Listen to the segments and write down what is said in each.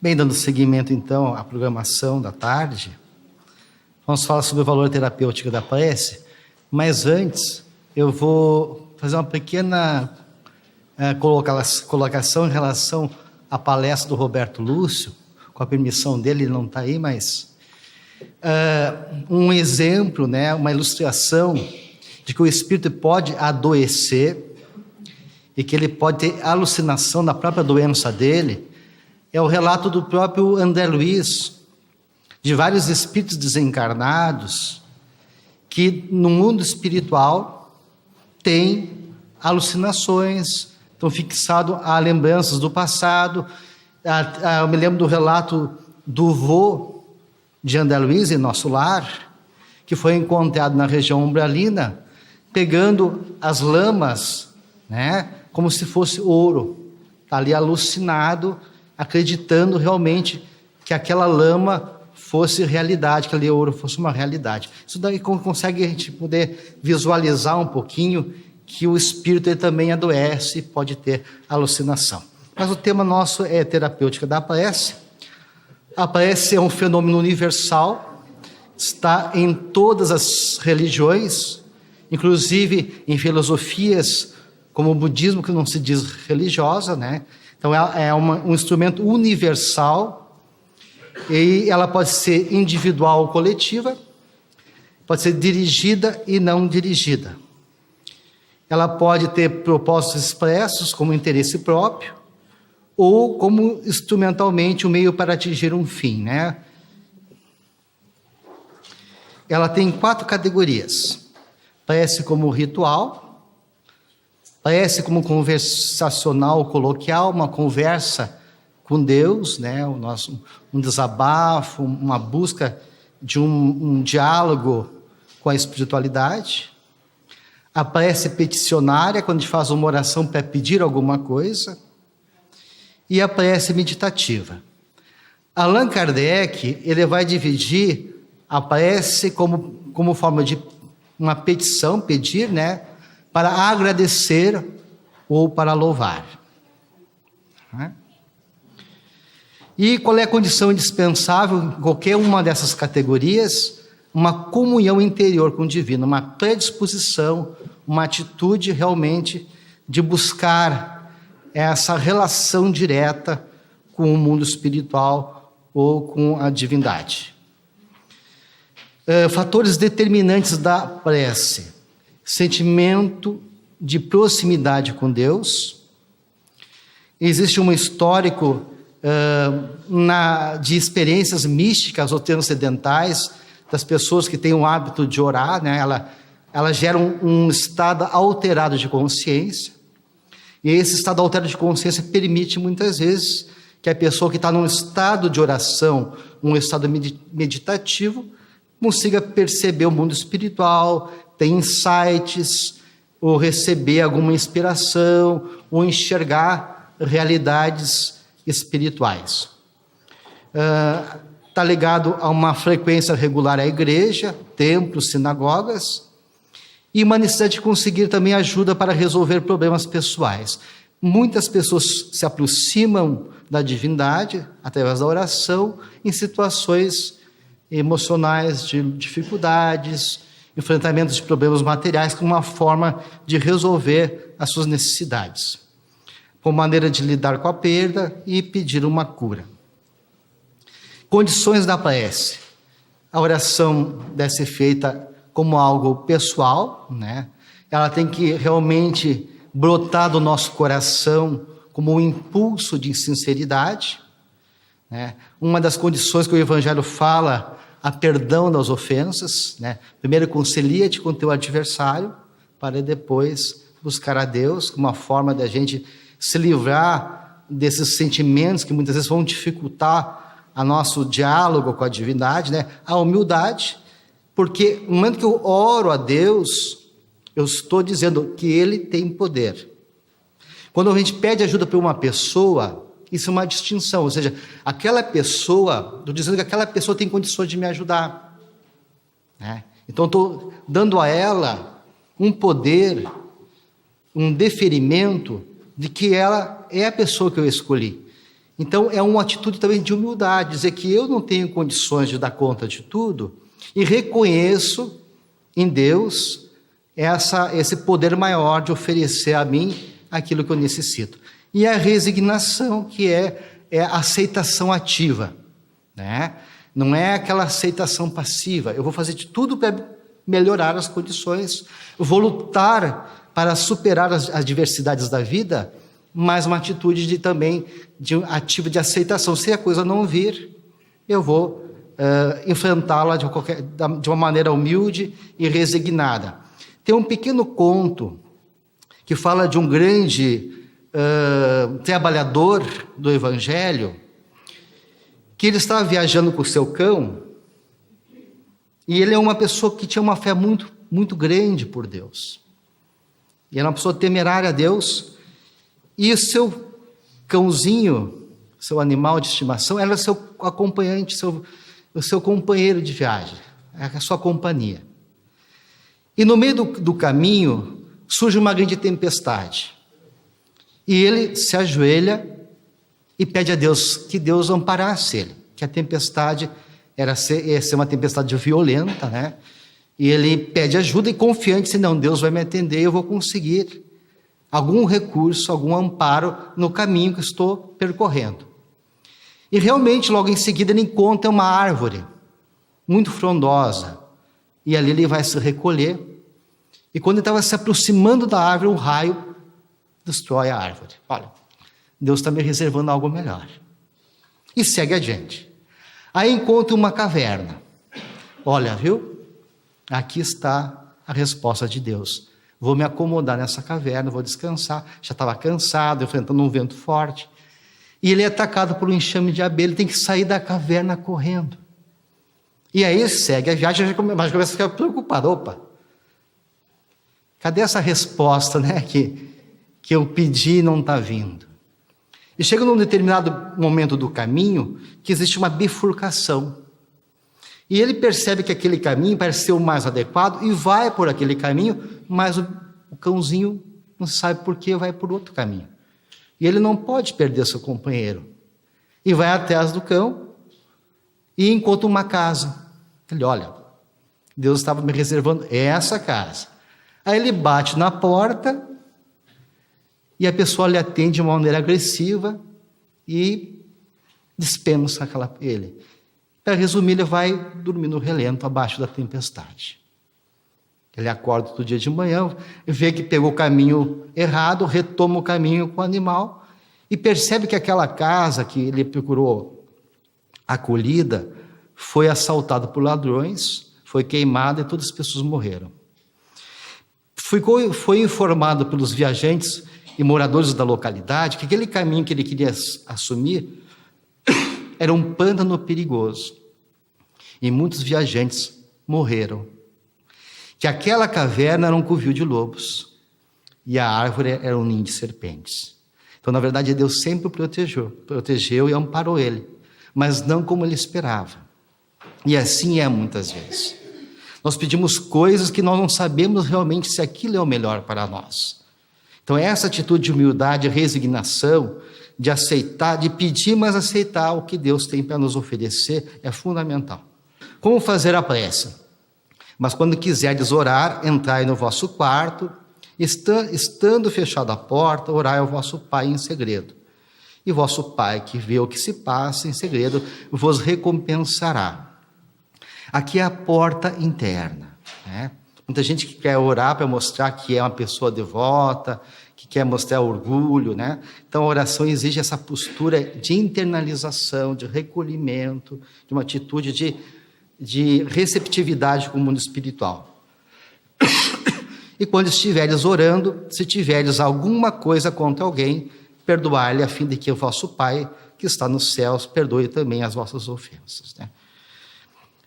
Bem, dando seguimento então à programação da tarde, vamos falar sobre o valor terapêutico da prece, mas antes eu vou fazer uma pequena colocação em relação à palestra do Roberto Lúcio, com a permissão dele, ele não está aí, mas um exemplo, né, uma ilustração de que o espírito pode adoecer e que ele pode ter alucinação da própria doença dele. É o relato do próprio André Luiz, de vários espíritos desencarnados, que no mundo espiritual têm alucinações, estão fixados a lembranças do passado. Eu me lembro do relato do vô de André Luiz, em Nosso Lar, que foi encontrado na região umbralina, pegando as lamas, né, como se fosse ouro. Está ali alucinado, acreditando realmente que aquela lama fosse realidade, que aquele ouro fosse uma realidade. Isso daí consegue a gente poder visualizar um pouquinho que o espírito ele também adoece e pode ter alucinação. Mas o tema nosso é terapêutica da prece. A prece é um fenômeno universal, está em todas as religiões, inclusive em filosofias como o budismo, que não se diz religiosa, né? Então, é um instrumento universal e ela pode ser individual ou coletiva, pode ser dirigida e não dirigida. Ela pode ter propósitos expressos como interesse próprio ou como instrumentalmente um meio para atingir um fim, né? Ela tem 4 categorias. Prece como ritual, prece como conversacional, coloquial, uma conversa com Deus, né? Um desabafo, uma busca de um diálogo com a espiritualidade. A prece peticionária, quando a gente faz uma oração para pedir alguma coisa. E a prece meditativa. Allan Kardec, ele vai dividir a prece como forma de uma petição, pedir, né? Para agradecer ou para louvar. E qual é a condição indispensável em qualquer uma dessas categorias? Uma comunhão interior com o divino, uma predisposição, uma atitude realmente de buscar essa relação direta com o mundo espiritual ou com a divindade. Fatores determinantes da prece: sentimento de proximidade com Deus. Existe um histórico de experiências místicas ou transcendentais das pessoas que têm o hábito de orar, né? Elas geram um estado alterado de consciência, e esse estado alterado de consciência permite muitas vezes que a pessoa que está num estado de oração, um estado meditativo, consiga perceber o mundo espiritual, ter insights, ou receber alguma inspiração, ou enxergar realidades espirituais. Está ligado a uma frequência regular à igreja, templos, sinagogas, e uma necessidade de conseguir também ajuda para resolver problemas pessoais. Muitas pessoas se aproximam da divindade através da oração em situações emocionais de dificuldades, enfrentamento de problemas materiais, como uma forma de resolver as suas necessidades, como maneira de lidar com a perda e pedir uma cura. Condições da prece: a oração deve ser feita como algo pessoal, né? Ela tem que realmente brotar do nosso coração como um impulso de sinceridade, né? Uma das condições que o Evangelho fala, a perdão das ofensas, né? Primeiro concilia-te com teu adversário, para depois buscar a Deus, como uma forma de a gente se livrar desses sentimentos que muitas vezes vão dificultar o nosso diálogo com a divindade, né? A humildade, porque no momento que eu oro a Deus, eu estou dizendo que Ele tem poder. Quando a gente pede ajuda para uma pessoa, isso é uma distinção, ou seja, aquela pessoa, estou dizendo que aquela pessoa tem condições de me ajudar, né? Então estou dando a ela um poder, um deferimento de que ela é a pessoa que eu escolhi. Então, é uma atitude também de humildade, dizer que eu não tenho condições de dar conta de tudo e reconheço em Deus esse poder maior de oferecer a mim aquilo que eu necessito. E a resignação, que é a aceitação ativa, né? Não é aquela aceitação passiva. Eu vou fazer de tudo para melhorar as condições, eu vou lutar para superar as adversidades da vida, mas uma atitude também ativa de aceitação. Se a coisa não vir, eu vou enfrentá-la de uma maneira humilde e resignada. Tem um pequeno conto que fala de um grande trabalhador do Evangelho, que ele estava viajando com o seu cão, e ele é uma pessoa que tinha uma fé muito, muito grande por Deus. E era uma pessoa temerária a Deus, e o seu cãozinho, seu animal de estimação, era seu acompanhante, o seu companheiro de viagem, a sua companhia. E no meio do caminho, surge uma grande tempestade. E ele se ajoelha e pede a Deus que Deus amparasse ele, que a tempestade ia ser uma tempestade violenta, né? E ele pede ajuda e confiante, se não, Deus vai me atender, eu vou conseguir algum recurso, algum amparo no caminho que estou percorrendo. E realmente, logo em seguida, ele encontra uma árvore muito frondosa, e ali ele vai se recolher, e quando ele estava se aproximando da árvore, um raio destrói a árvore. Olha, Deus está me reservando algo melhor. E segue adiante. Aí encontra uma caverna. Olha, viu? Aqui está a resposta de Deus. Vou me acomodar nessa caverna, vou descansar. Já estava cansado, enfrentando um vento forte. E ele é atacado por um enxame de abelha, ele tem que sair da caverna correndo. E aí ele segue a viagem, mas começa a ficar preocupado. Opa, cadê essa resposta, né, que eu pedi e não está vindo? E chega num determinado momento do caminho que existe uma bifurcação. E ele percebe que aquele caminho parece ser o mais adequado e vai por aquele caminho, mas o cãozinho não sabe por que vai por outro caminho. E ele não pode perder seu companheiro. E vai atrás do cão e encontra uma casa. Ele, olha, Deus estava me reservando essa casa. Aí ele bate na porta e a pessoa lhe atende de uma maneira agressiva e dispensa ele. Para resumir, ele vai dormir no relento abaixo da tempestade. Ele acorda todo dia de manhã, vê que pegou o caminho errado, retoma o caminho com o animal e percebe que aquela casa que ele procurou acolhida foi assaltada por ladrões, foi queimada e todas as pessoas morreram. Foi informado pelos viajantes e moradores da localidade que aquele caminho que ele queria assumir era um pântano perigoso. E muitos viajantes morreram. Que aquela caverna era um covil de lobos. E a árvore era um ninho de serpentes. Então, na verdade, Deus sempre o protegeu e amparou ele. Mas não como ele esperava. E assim é muitas vezes. Nós pedimos coisas que nós não sabemos realmente se aquilo é o melhor para nós. Então, essa atitude de humildade, resignação, de aceitar, de pedir, mas aceitar o que Deus tem para nos oferecer, é fundamental. Como fazer a prece? Mas quando quiserdes orar, entrai no vosso quarto, estando fechada a porta, orai ao vosso Pai em segredo. E vosso Pai, que vê o que se passa em segredo, vos recompensará. Aqui é a porta interna, né? Muita gente que quer orar para mostrar que é uma pessoa devota, que quer mostrar orgulho, né? Então a oração exige essa postura de internalização, de recolhimento, de uma atitude de receptividade com o mundo espiritual. E quando estiveres orando, se tiveres alguma coisa contra alguém, perdoai-lhe, a fim de que o vosso Pai, que está nos céus, perdoe também as vossas ofensas, né?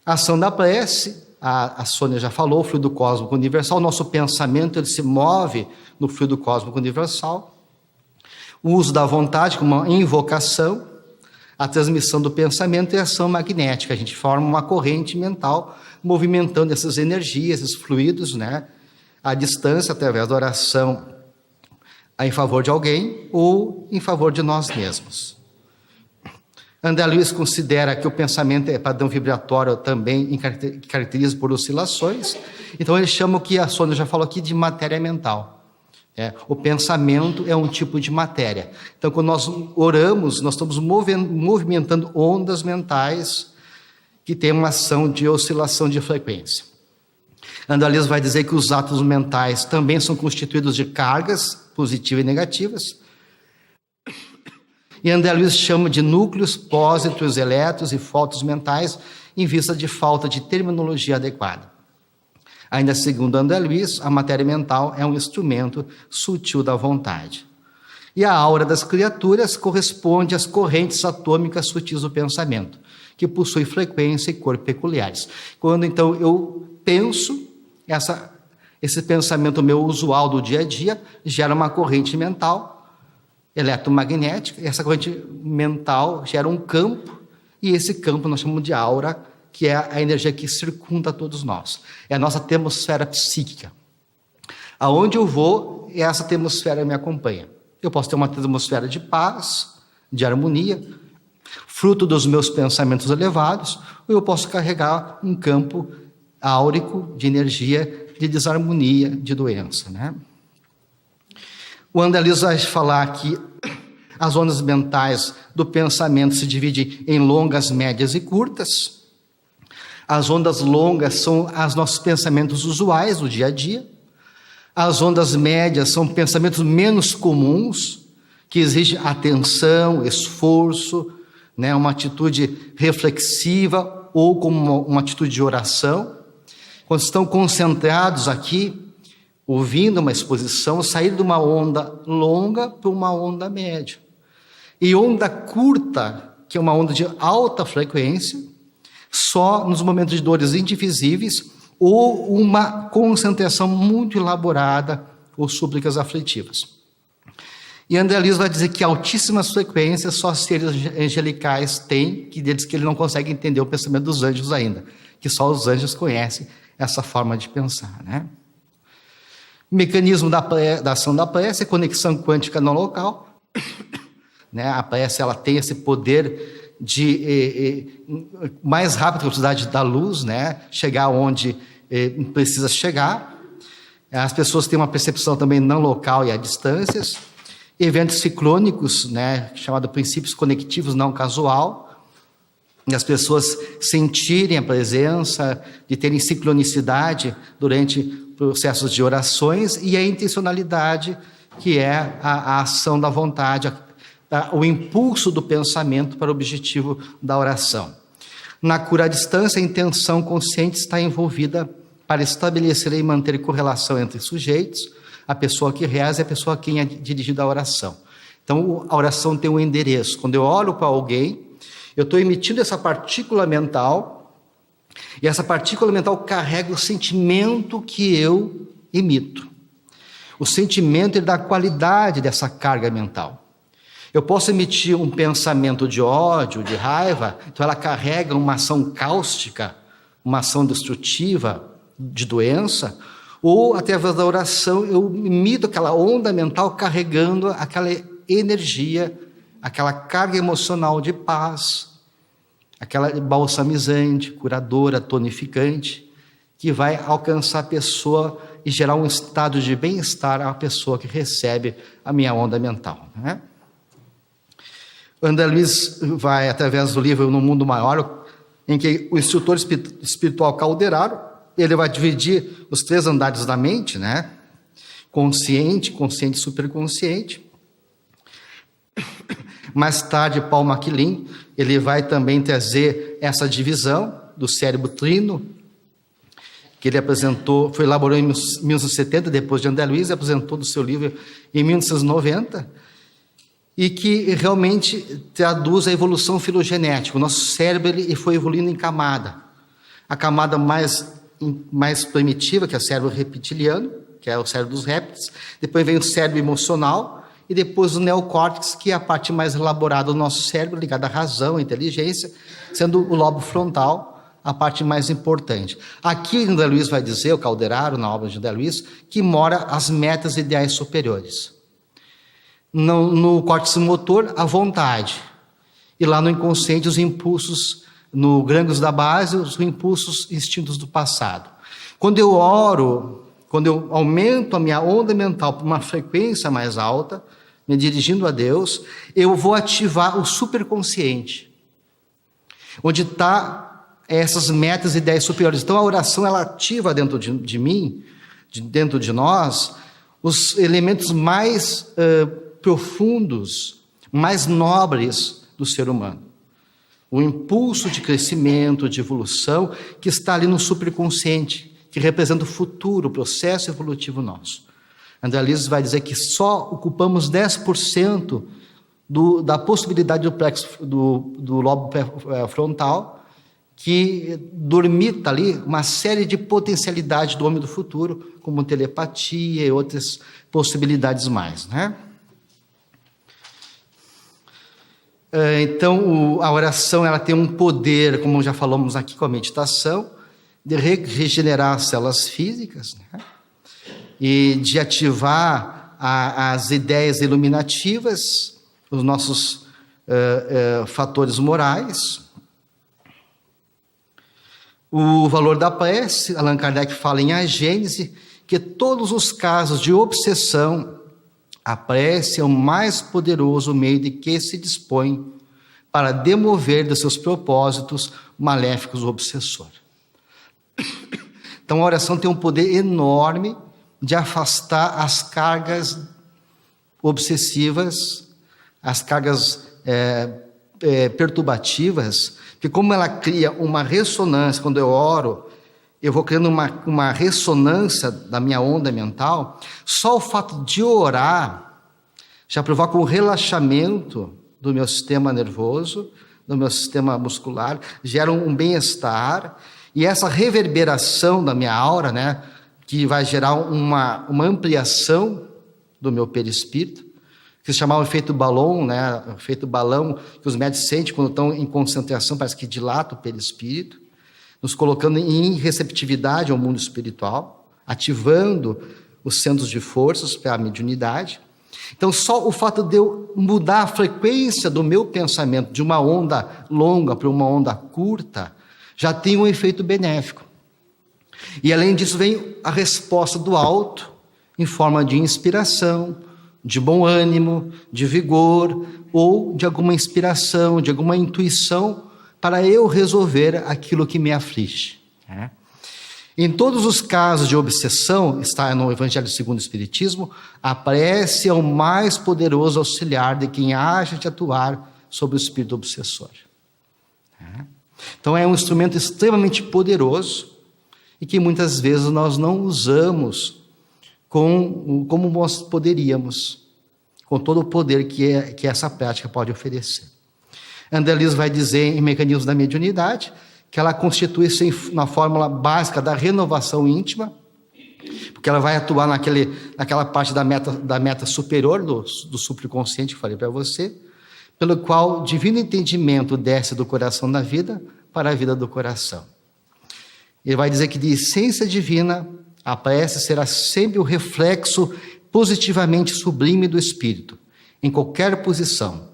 A ação da prece, a Sônia já falou, o fluido cósmico universal, o nosso pensamento ele se move no fluido cósmico universal. O uso da vontade como uma invocação, a transmissão do pensamento e a ação magnética. A gente forma uma corrente mental movimentando essas energias, esses fluidos, né? À distância, através da oração em favor de alguém ou em favor de nós mesmos. André Luiz considera que o pensamento é padrão vibratório também, que caracteriza por oscilações. Então ele chama o que a Sônia já falou aqui de matéria mental. O pensamento é um tipo de matéria. Então, quando nós oramos, nós estamos movimentando ondas mentais que têm uma ação de oscilação de frequência. André Luiz vai dizer que os átomos mentais também são constituídos de cargas positivas e negativas. E André Luiz chama de núcleos, pósitrons, elétrons e fótons mentais, em vista de falta de terminologia adequada. Ainda segundo André Luiz, a matéria mental é um instrumento sutil da vontade. E a aura das criaturas corresponde às correntes atômicas sutis do pensamento, que possuem frequência e cor peculiares. Quando então eu penso, esse pensamento meu usual do dia a dia gera uma corrente mental eletromagnética, e essa corrente mental gera um campo, e esse campo nós chamamos de aura, que é a energia que circunda todos nós. É a nossa atmosfera psíquica. Aonde eu vou, essa atmosfera me acompanha. Eu posso ter uma atmosfera de paz, de harmonia, fruto dos meus pensamentos elevados, ou eu posso carregar um campo áurico de energia, de desarmonia, de doença, né? O André Luiz vai falar que as ondas mentais do pensamento se dividem em longas, médias e curtas. As ondas longas são os nossos pensamentos usuais do dia a dia. As ondas médias são pensamentos menos comuns, que exigem atenção, esforço, né, uma atitude reflexiva ou como uma atitude de oração. Quando estão concentrados aqui, ouvindo uma exposição, sair de uma onda longa para uma onda média. E onda curta, que é uma onda de alta frequência, só nos momentos de dores indivisíveis ou uma concentração muito elaborada ou súplicas aflitivas. E André Luiz vai dizer que altíssimas frequências só seres angelicais têm, que diz que ele não consegue entender o pensamento dos anjos ainda, que só os anjos conhecem essa forma de pensar, né? O mecanismo da ação da prece é conexão quântica no local. Né? A prece ela tem esse poder de mais rápido que a velocidade da luz, né? Chegar onde precisa chegar. As pessoas têm uma percepção também não local e a distâncias. Eventos ciclônicos, né? Chamado princípios conectivos não casual. E as pessoas sentirem a presença, de terem sincronicidade durante processos de orações, e a intencionalidade, que é a ação da vontade, o impulso do pensamento para o objetivo da oração. Na cura à distância, a intenção consciente está envolvida para estabelecer e manter correlação entre sujeitos, a pessoa que reza e a pessoa a quem é dirigida a oração. Então, a oração tem um endereço. Quando eu oro para alguém, eu estou emitindo essa partícula mental, e essa partícula mental carrega o sentimento que eu emito. O sentimento ele dá a qualidade dessa carga mental. Eu posso emitir um pensamento de ódio, de raiva, então ela carrega uma ação cáustica, uma ação destrutiva, de doença, ou através da oração eu emito aquela onda mental carregando aquela energia, aquela carga emocional de paz, aquela balsamizante, curadora, tonificante, que vai alcançar a pessoa e gerar um estado de bem-estar à pessoa que recebe a minha onda mental, né? André Luiz vai, através do livro No Mundo Maior, em que o instrutor espiritual Calderaro, ele vai dividir os 3 andares da mente, né? Consciente, consciente e superconsciente. Mais tarde, Paul MacLean, ele vai também trazer essa divisão do cérebro trino, que ele apresentou, elaborou em 1970, depois de André Luiz, apresentou do seu livro em 1990, e que realmente traduz a evolução filogenética. O nosso cérebro ele foi evoluindo em camada. A camada mais primitiva, que é o cérebro reptiliano, que é o cérebro dos répteis, depois vem o cérebro emocional, e depois o neocórtex, que é a parte mais elaborada do nosso cérebro, ligada à razão, à inteligência, sendo o lobo frontal a parte mais importante. Aqui André Luiz vai dizer, o Calderaro, na obra de André Luiz, que mora as metas ideais superiores. No córtex motor, a vontade. e lá no inconsciente os impulsos, no gânglios da base, os impulsos instintos do passado. Quando eu oro, quando eu aumento a minha onda mental para uma frequência mais alta, me dirigindo a Deus, eu vou ativar o superconsciente, onde está essas metas e ideias superiores. Então a oração, ela ativa dentro de mim, dentro de nós, os elementos mais profundos, mais nobres do ser humano. O impulso de crescimento, de evolução, que está ali no superconsciente, que representa o futuro, o processo evolutivo nosso. André Luiz vai dizer que só ocupamos 10% da possibilidade do lobo frontal, que dormita ali uma série de potencialidades do homem do futuro, como telepatia e outras possibilidades mais, né? Então, a oração, ela tem um poder, como já falamos aqui com a meditação, de regenerar as células físicas, né? E de ativar as ideias iluminativas, os nossos fatores morais. O valor da prece, Allan Kardec fala em A Gênese, que todos os casos de obsessão, a prece é o mais poderoso meio de que se dispõe para demover dos seus propósitos maléficos o obsessor. Então a oração tem um poder enorme de afastar as cargas obsessivas, as cargas perturbativas, que como ela cria uma ressonância, quando eu oro, eu vou criando uma ressonância da minha onda mental, só o fato de orar já provoca um relaxamento do meu sistema nervoso, do meu sistema muscular, gera um bem-estar, e essa reverberação da minha aura, né, que vai gerar uma ampliação do meu perispírito, que se chama o efeito balão, né, o efeito balão que os médicos sentem quando estão em concentração, parece que dilata o perispírito, nos colocando em receptividade ao mundo espiritual, ativando os centros de forças para a mediunidade. Então, só o fato de eu mudar a frequência do meu pensamento de uma onda longa para uma onda curta, já tem um efeito benéfico. E além disso vem a resposta do alto, em forma de inspiração, de bom ânimo, de vigor, ou de alguma inspiração, de alguma intuição, para eu resolver aquilo que me aflige. Em todos os casos de obsessão, está no Evangelho segundo o Espiritismo, a prece é o mais poderoso auxiliar de quem haja de atuar sobre o espírito obsessor. Então é um instrumento extremamente poderoso e que muitas vezes nós não usamos como nós poderíamos, com todo o poder que essa prática pode oferecer. André Luiz vai dizer em Mecanismos da Mediunidade que ela constitui-se na fórmula básica da renovação íntima, porque ela vai atuar naquela parte da meta superior do superconsciente que falei para você, pelo qual o divino entendimento desce do coração da vida para a vida do coração. Ele vai dizer que de essência divina, a prece será sempre o reflexo positivamente sublime do espírito, em qualquer posição,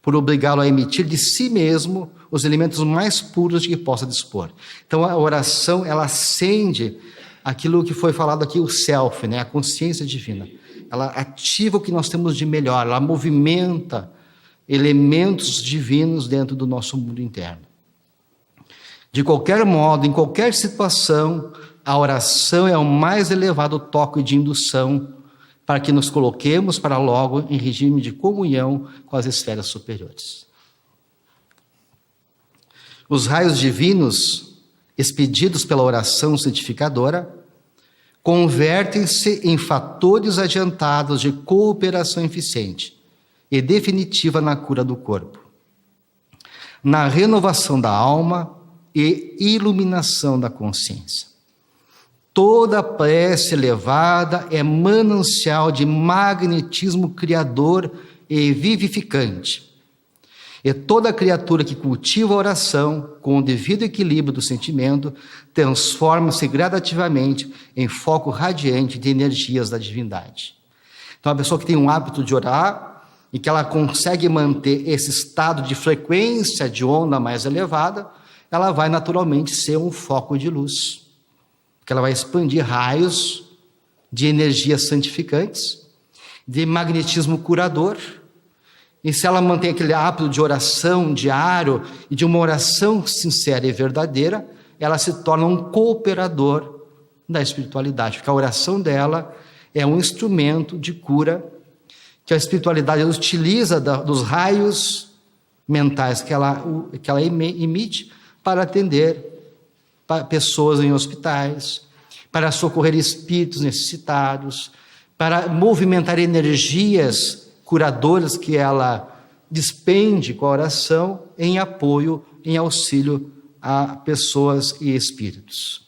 por obrigá-lo a emitir de si mesmo os elementos mais puros de que possa dispor. Então a oração, ela acende aquilo que foi falado aqui, o self, né? A consciência divina. Ela ativa o que nós temos de melhor, ela movimenta elementos divinos dentro do nosso mundo interno. De qualquer modo, em qualquer situação, a oração é o mais elevado toque de indução para que nos coloquemos para logo em regime de comunhão com as esferas superiores. Os raios divinos, expedidos pela oração santificadora, convertem-se em fatores adiantados de cooperação eficiente e definitiva na cura do corpo, na renovação da alma e iluminação da consciência. Toda prece elevada é manancial de magnetismo criador e vivificante. E toda criatura que cultiva a oração com o devido equilíbrio do sentimento transforma-se gradativamente em foco radiante de energias da divindade. Então a pessoa que tem um hábito de orar, e que ela consegue manter esse estado de frequência de onda mais elevada, ela vai naturalmente ser um foco de luz, porque ela vai expandir raios de energias santificantes, de magnetismo curador. E se ela mantém aquele hábito de oração diário e de uma oração sincera e verdadeira, ela se torna um cooperador da espiritualidade, porque a oração dela é um instrumento de cura que a espiritualidade utiliza dos raios mentais que ela emite para atender pessoas em hospitais, para socorrer espíritos necessitados, para movimentar energias curadoras que ela despende com a oração em apoio, em auxílio a pessoas e espíritos.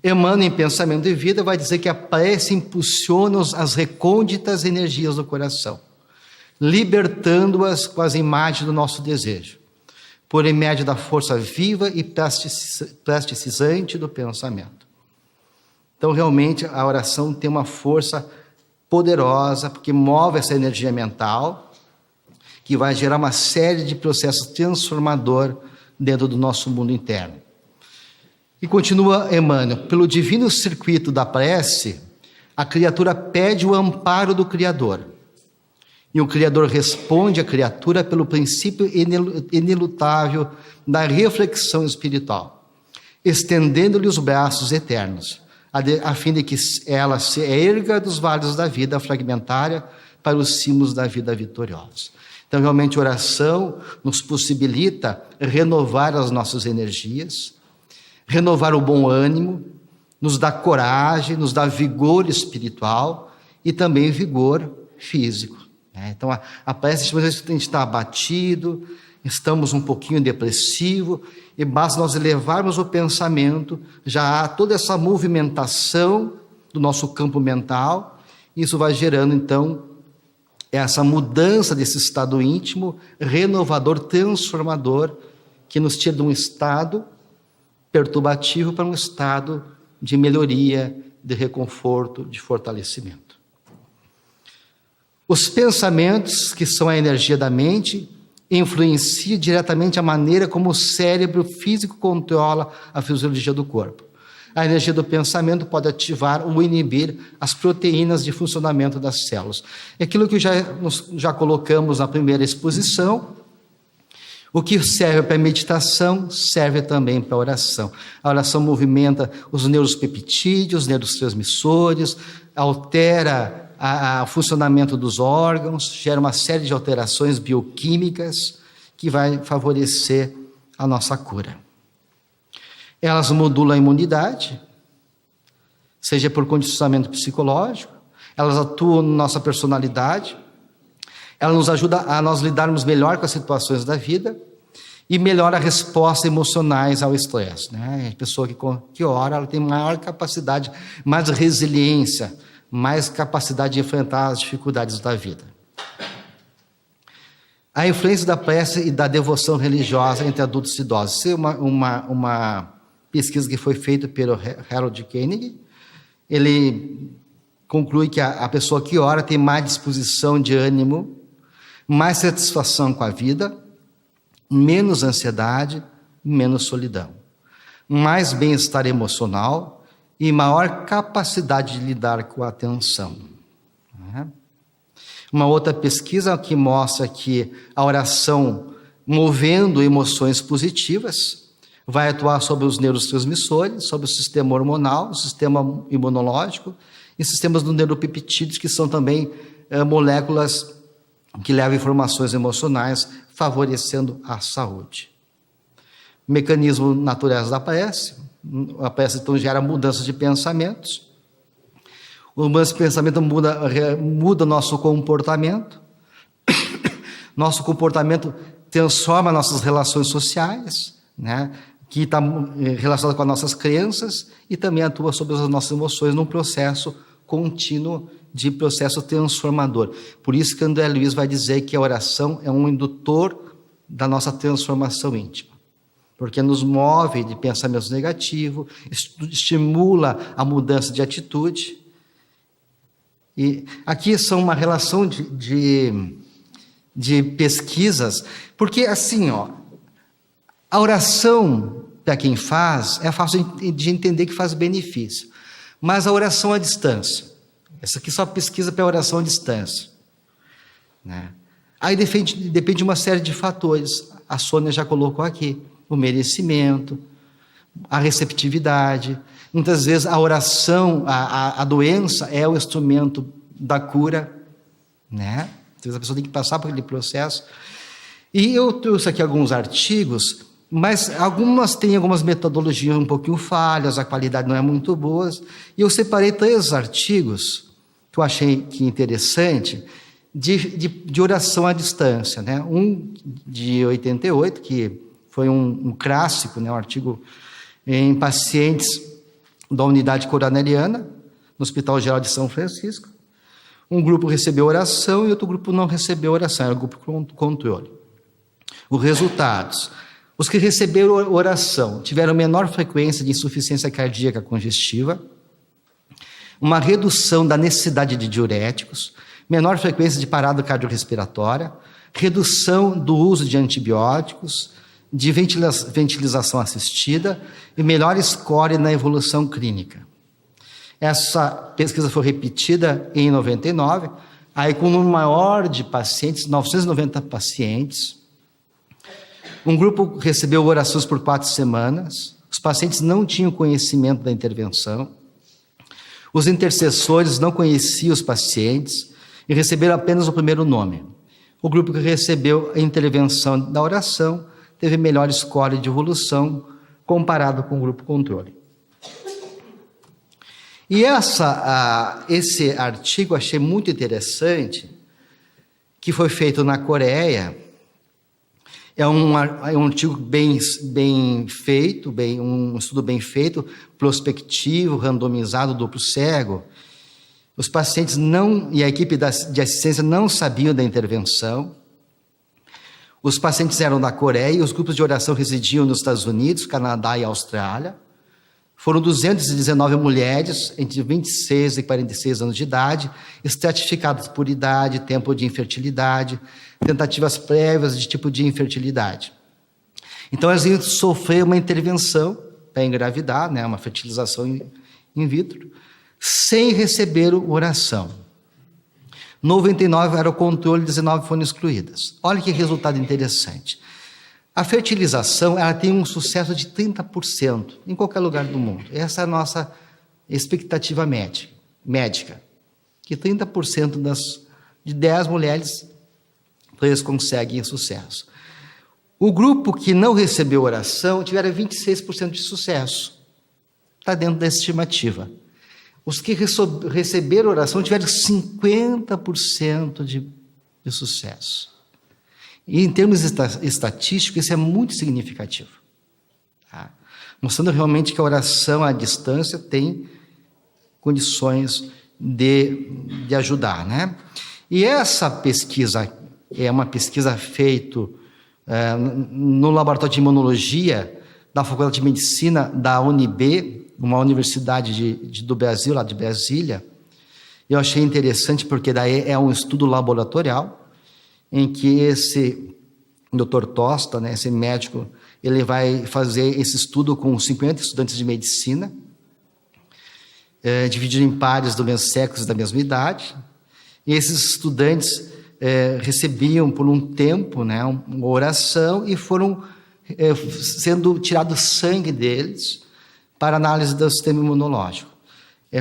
Emmanuel, em Pensamento e Vida, vai dizer que a prece impulsiona as recônditas energias do coração, libertando-as com as imagens do nosso desejo, por intermédio da força viva e plasticizante do pensamento. Então, realmente, a oração tem uma força poderosa, porque move essa energia mental, que vai gerar uma série de processos transformadores dentro do nosso mundo interno. E continua Emmanuel: pelo divino circuito da prece, a criatura pede o amparo do Criador. E o Criador responde à criatura pelo princípio inelutável da reflexão espiritual, estendendo-lhe os braços eternos, a fim de que ela se erga dos vales da vida fragmentária para os cimos da vida vitoriosa. Então, realmente, a oração nos possibilita renovar as nossas energias, renovar o bom ânimo, nos dá coragem, nos dá vigor espiritual e também vigor físico. Então, a prece, às vezes, a gente está abatido, estamos um pouquinho depressivo, e basta nós elevarmos o pensamento, já há toda essa movimentação do nosso campo mental, e isso vai gerando, então, essa mudança desse estado íntimo, renovador, transformador, que nos tira de um estado perturbativo para um estado de melhoria, de reconforto, de fortalecimento. Os pensamentos, que são a energia da mente, influenciam diretamente a maneira como o cérebro físico controla a fisiologia do corpo. A energia do pensamento pode ativar ou inibir as proteínas de funcionamento das células. É aquilo que já colocamos na primeira exposição. O que serve para a meditação serve também para a oração. A oração movimenta os neuropeptídeos, os neurotransmissores, altera o funcionamento dos órgãos, gera uma série de alterações bioquímicas que vai favorecer a nossa cura. Elas modulam a imunidade, seja por condicionamento psicológico, elas atuam na nossa personalidade, ela nos ajuda a nós lidarmos melhor com as situações da vida e melhora a resposta emocionais ao estresse. A pessoa que ora, ela tem maior capacidade, mais resiliência, mais capacidade de enfrentar as dificuldades da vida. A influência da prece e da devoção religiosa entre adultos e idosos. Isso é uma pesquisa que foi feita pelo Harold Koenig. Ele conclui que a pessoa que ora tem mais disposição de ânimo, mais satisfação com a vida, menos ansiedade, menos solidão, mais bem-estar emocional e maior capacidade de lidar com a tensão. Uma outra pesquisa que mostra que a oração, movendo emoções positivas, vai atuar sobre os neurotransmissores, sobre o sistema hormonal, o sistema imunológico e sistemas do neuropeptídeos, que são também moléculas que levam informações emocionais, favorecendo a saúde. Mecanismo naturais da prece. A prece, então, gera mudanças de pensamentos. O pensamento muda nosso comportamento. Nosso comportamento transforma nossas relações sociais, que está relacionado com as nossas crenças, e também atua sobre as nossas emoções num processo contínuo de processo transformador. Por isso que André Luiz vai dizer que a oração é um indutor da nossa transformação íntima, porque nos move de pensamentos negativos, estimula a mudança de atitude E aqui são uma relação de pesquisas, porque assim, ó, a oração, para quem faz, é fácil de entender que faz benefício, mas a oração à distância, essa aqui só pesquisa para oração à distância, né? Aí depende de uma série de fatores, a Sônia já colocou aqui, o merecimento, a receptividade. Muitas vezes a oração, a doença é o instrumento da cura, né? Então a pessoa tem que passar por aquele processo. E eu trouxe aqui alguns artigos, mas algumas têm algumas metodologias um pouquinho falhas, a qualidade não é muito boa. E eu separei 3 artigos que eu achei que interessante de oração à distância, né? Um de 88, que foi um clássico, né? Um artigo em pacientes da unidade coronariana, no Hospital Geral de São Francisco. Um grupo recebeu oração e outro grupo não recebeu oração, era o grupo controle. Os resultados: os que receberam oração tiveram menor frequência de insuficiência cardíaca congestiva, uma redução da necessidade de diuréticos, menor frequência de parada cardiorrespiratória, redução do uso de antibióticos, de ventilação assistida e melhor score na evolução clínica. Essa pesquisa foi repetida em 99, aí com um número maior de pacientes, 990 pacientes. Um grupo recebeu orações por 4 semanas, os pacientes não tinham conhecimento da intervenção, os intercessores não conheciam os pacientes e receberam apenas o primeiro nome. O grupo que recebeu a intervenção da oração teve melhor score de evolução comparado com o grupo controle. E esse artigo eu achei muito interessante, que foi feito na Coreia. É um artigo bem feito, um estudo bem feito, prospectivo, randomizado, duplo cego. Os pacientes e a equipe de assistência não sabiam da intervenção. Os pacientes eram da Coreia e os grupos de oração residiam nos Estados Unidos, Canadá e Austrália. Foram 219 mulheres entre 26 e 46 anos de idade, estratificadas por idade, tempo de infertilidade, tentativas prévias de tipo de infertilidade. Então, elas iam sofrer uma intervenção para engravidar, né, uma fertilização in vitro, sem receber oração. 99 era o controle, 19 foram excluídas. Olha que resultado interessante. A fertilização, ela tem um sucesso de 30% em qualquer lugar do mundo. Essa é a nossa expectativa médica. Que 30% de 10 mulheres, 3 conseguem sucesso. O grupo que não recebeu oração tiveram 26% de sucesso. Está dentro da estimativa. Os que receberam oração tiveram 50% de sucesso. E em termos estatísticos, isso é muito significativo. Tá? Mostrando realmente que a oração à distância tem condições de ajudar, né? E essa pesquisa é uma pesquisa feita no Laboratório de Imunologia da Faculdade de Medicina da UNB, uma universidade do Brasil, lá de Brasília. Eu achei interessante porque daí é um estudo laboratorial em que esse Dr. Tosta, né, esse médico, ele vai fazer esse estudo com 50 estudantes de medicina, dividido em pares do mesmo sexo e da mesma idade. E esses estudantes recebiam por um tempo, né, uma oração e foram sendo tirado sangue deles para análise do sistema imunológico.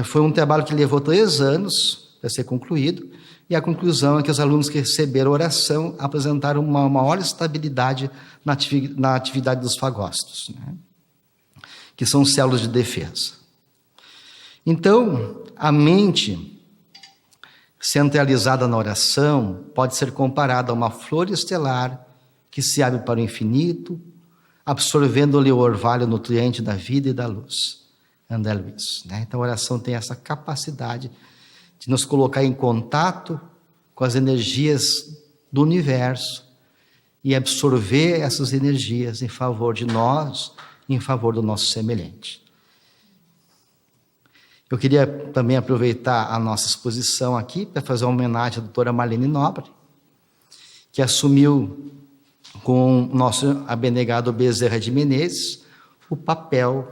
Foi um trabalho que levou 3 anos para ser concluído, e a conclusão é que os alunos que receberam oração apresentaram uma maior estabilidade na atividade dos fagócitos, né? Que são células de defesa. Então, a mente centralizada na oração pode ser comparada a uma flor estelar que se abre para o infinito, absorvendo-lhe o orvalho nutriente da vida e da luz. André Luiz, né? Então, a oração tem essa capacidade de nos colocar em contato com as energias do universo e absorver essas energias em favor de nós, em favor do nosso semelhante. Eu queria também aproveitar a nossa exposição aqui para fazer uma homenagem à doutora Marlene Nobre, que assumiu com o nosso abnegado Bezerra de Menezes o papel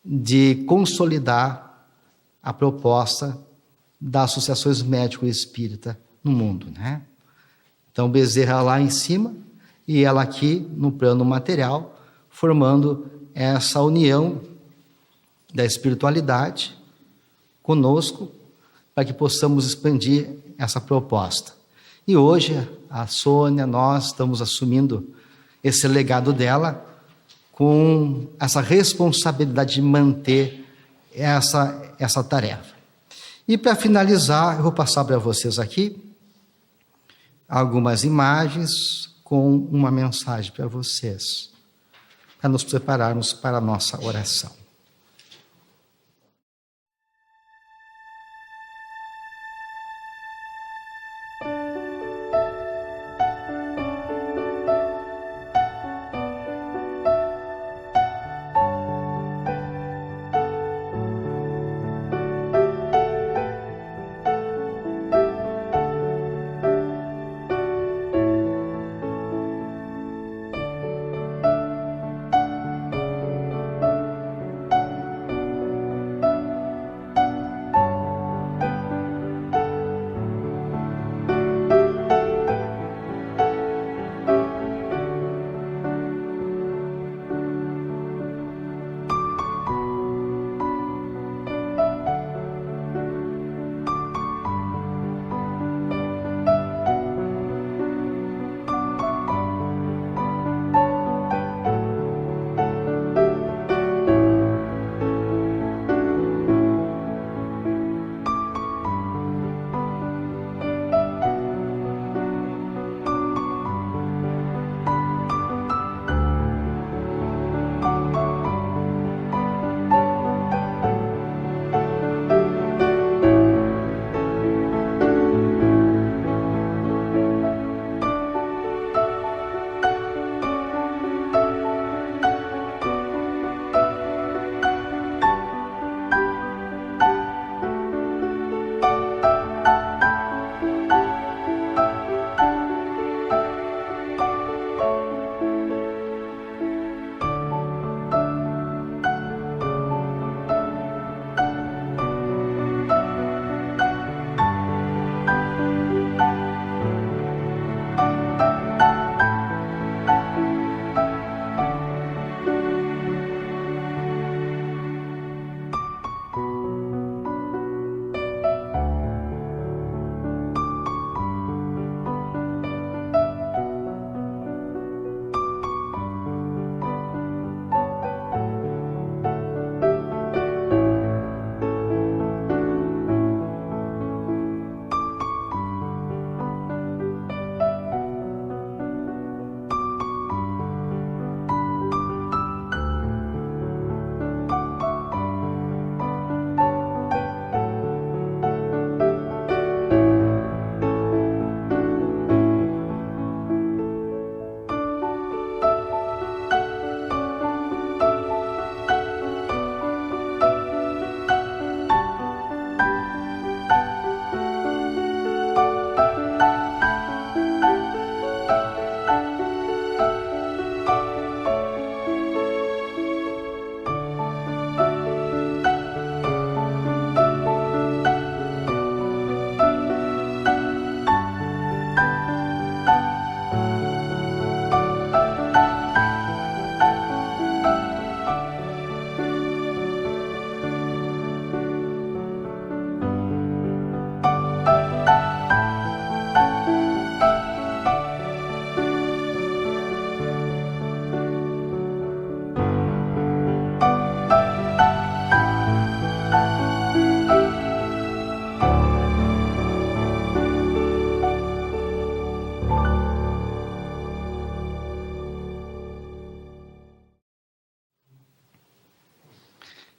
de consolidar a proposta das associações médico-espírita no mundo, né? Então, Bezerra lá em cima e ela aqui no plano material, formando essa união da espiritualidade conosco, para que possamos expandir essa proposta. E hoje, a Sônia, nós estamos assumindo esse legado dela com essa responsabilidade de manter essa tarefa. E para finalizar, eu vou passar para vocês aqui algumas imagens com uma mensagem para vocês, para nos prepararmos para a nossa oração.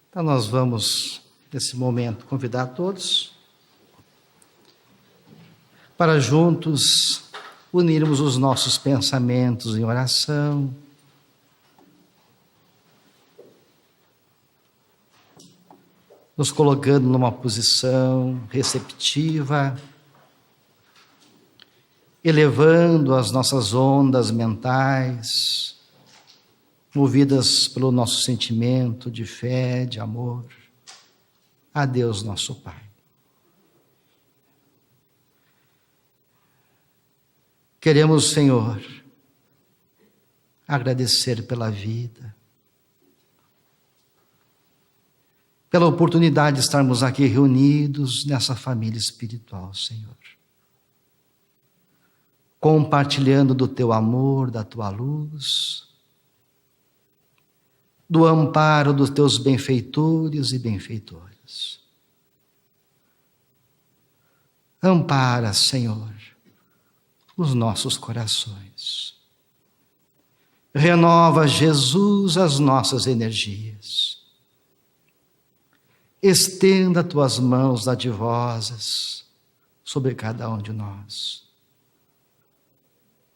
Então nós vamos, nesse momento, convidar todos para juntos unirmos os nossos pensamentos em oração. nos colocando numa posição receptiva, elevando as nossas ondas mentais, movidas pelo nosso sentimento de fé, de amor, a Deus nosso Pai. Queremos, Senhor, agradecer pela vida, pela oportunidade de estarmos aqui reunidos nessa família espiritual, Senhor. Compartilhando do Teu amor, da Tua luz, do amparo dos Teus benfeitores e benfeitoras. Ampara, Senhor, os nossos corações. Renova, Jesus, as nossas energias. Estenda Tuas mãos dadivosas sobre cada um de nós,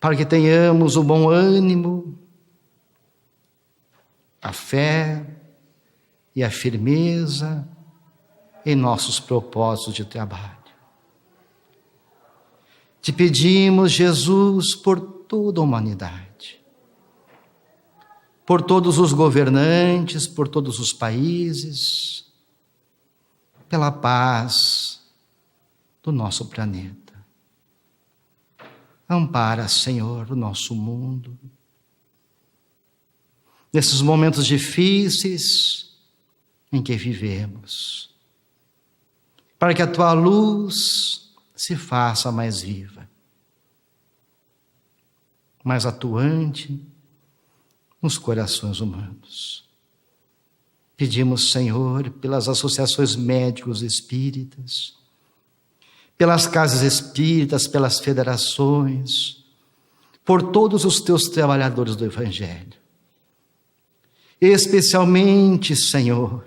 para que tenhamos o bom ânimo, a fé e a firmeza em nossos propósitos de trabalho. Te pedimos, Jesus, por toda a humanidade, por todos os governantes, por todos os países, pela paz do nosso planeta. Ampara, Senhor, o nosso mundo. Nesses momentos difíceis em que vivemos, para que a Tua luz se faça mais viva, mais atuante nos corações humanos. Pedimos, Senhor, pelas associações médicos espíritas, pelas casas espíritas, pelas federações, por todos os Teus trabalhadores do Evangelho. Especialmente, Senhor,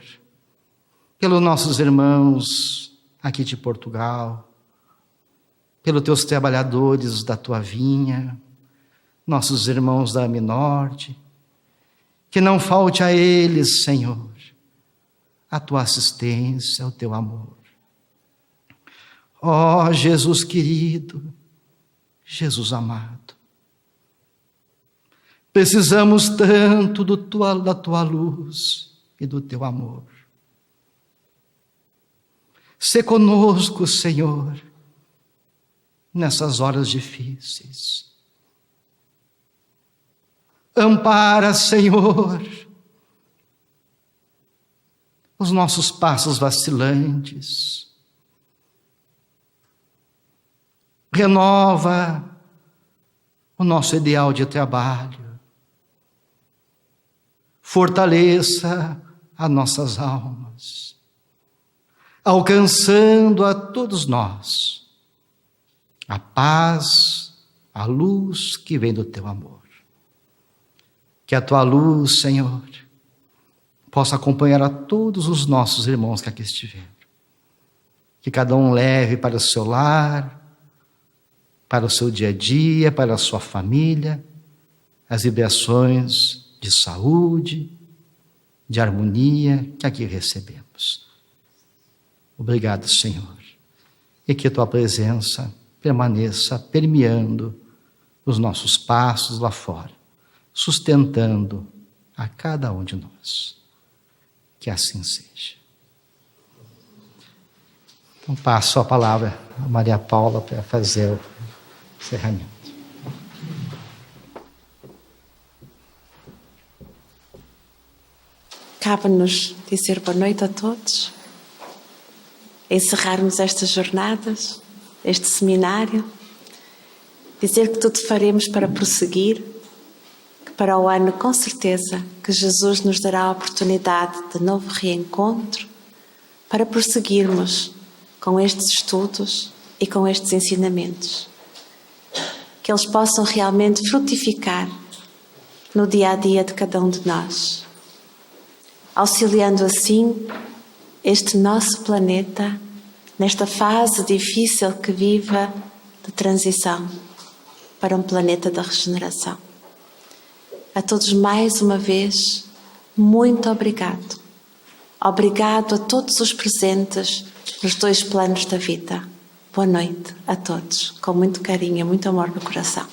pelos nossos irmãos aqui de Portugal, pelos Teus trabalhadores da Tua vinha, nossos irmãos da AMI Norte, que não falte a eles, Senhor, a Tua assistência, o Teu amor. Ó Jesus querido, Jesus amado, precisamos tanto da Tua luz e do Teu amor. Sê conosco, Senhor, nessas horas difíceis. Ampara, Senhor, os nossos passos vacilantes. Renova o nosso ideal de trabalho. Fortaleça as nossas almas, alcançando a todos nós a paz, a luz que vem do Teu amor. Que a Tua luz, Senhor, possa acompanhar a todos os nossos irmãos que aqui estiveram. Que cada um leve para o seu lar, para o seu dia a dia, para a sua família, as vibrações de saúde, de harmonia que aqui recebemos. Obrigado, Senhor. E que a Tua presença permaneça permeando os nossos passos lá fora, sustentando a cada um de nós. Que assim seja. Então passo a palavra a Maria Paula para fazer o encerramento. Cabe-nos dizer boa noite a todos, encerrarmos estas jornadas, este seminário, dizer que tudo faremos para prosseguir, que para o ano, com certeza, que Jesus nos dará a oportunidade de novo reencontro para prosseguirmos com estes estudos e com estes ensinamentos. Que eles possam realmente frutificar no dia a dia de cada um de nós, auxiliando assim este nosso planeta nesta fase difícil que vive de transição para um planeta da regeneração. A todos mais uma vez, muito obrigado. Obrigado a todos os presentes nos 2 planos da vida. Boa noite a todos, com muito carinho e muito amor no coração.